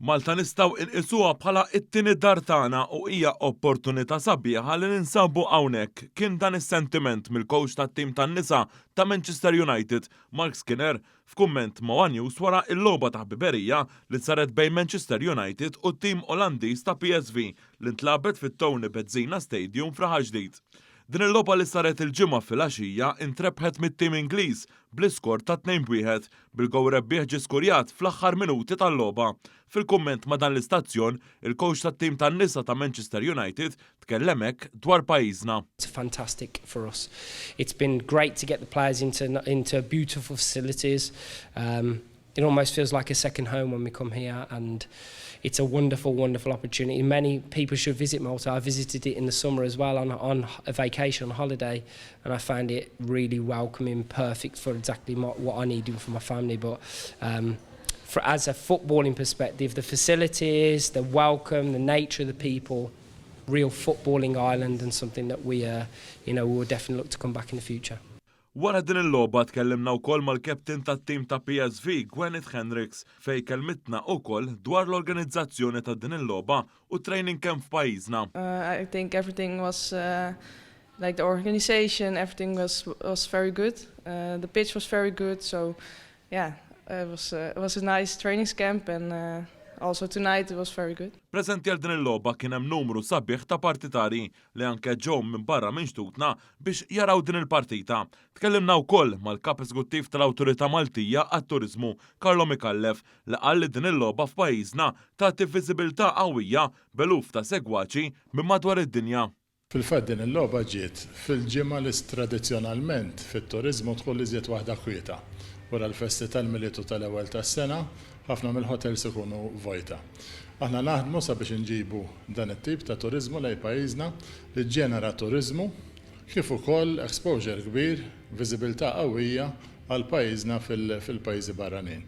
Malta nistgħu inqisuha bħala t-tieni dar tagħna u hija opportunità sabiħa li ninsabu hawnhekk. Kien dan is-sentiment mill-kowċ tat-tim tan-nisa ta' Manchester United, Marc Skinner, f'kumment ma' News wara l-logħba ta' ħbiberija li saret bejn Manchester United u t-tim Olandiż ta' PSV li ntlabet fit-Tony Bezzina Stadium fl-aħħar ġdid. Din il-logħba li saret il-ġimgħa fil-għaxija intrebħet mit-tim Ingliż bl-iskor ta' 2-1 bil-gowl rebbieħ ġie skurjat fl-aħħar minuti tal-logħba. Fil-kumment ma' dan l-istazzjon, il-kowċ tat-tim tan-nisa ta' Manchester United tkellem hekk dwar pajjiżna. It's fantastic for us. It's been great to get the players into beautiful facilities. It almost feels like a second home when we come here, and it's a wonderful, wonderful opportunity. Many people should visit Malta. I visited it in the summer as well on a vacation, on holiday, and I found it really welcoming, perfect for exactly what I needed for my family. But as a footballing perspective, the facilities, the welcome, the nature of the people, real footballing island, and something that we will definitely look to come back in the future. Wara din il-logħba tkellimna wkoll mal-kapten tat-tim ta' PSV Gwenith Hendricks fejn kelmitna wkoll dwar l-organizzazzjoni ta' din il-logħba u training camp f'pajjiżna. I think everything was like the organization, everything was very good. The pitch was very good, so yeah, it was a nice training camp, and also tonight it was very good. Preżenti għal din il-logħba kien hemm numru sabiħ ta' partitari li anke ġew minn barra minn xtutna biex jaraw din il-partita. Tkellimna wkoll mal-kap eżekuttiv tal-Awtorità Maltija għat-Turiżmu Karlo Mikallef li qal li din il-logħba f'pajjiżna tagħti viżibilità qawwija b'eluf ta' segwaċi minn madwar id-dinja. Fil-fatt din il-logħba ġiet fil-ġimgħa li tradizzjonalment fit-turiżmu tkun iżjed waħda kwieta. Wara l-festi tal-militu tal-ewwel tas-sena, ħafna mill-hotels ikunu vojta. Aħna naħdmu sabiex inġibu dan it-tip ta' turiżmu lejn pajjiżna li ġġenera turiżmu kif ukoll exposure kbir, viżibilità qawwija għal pajjiżna fil-pajjiżi barranin.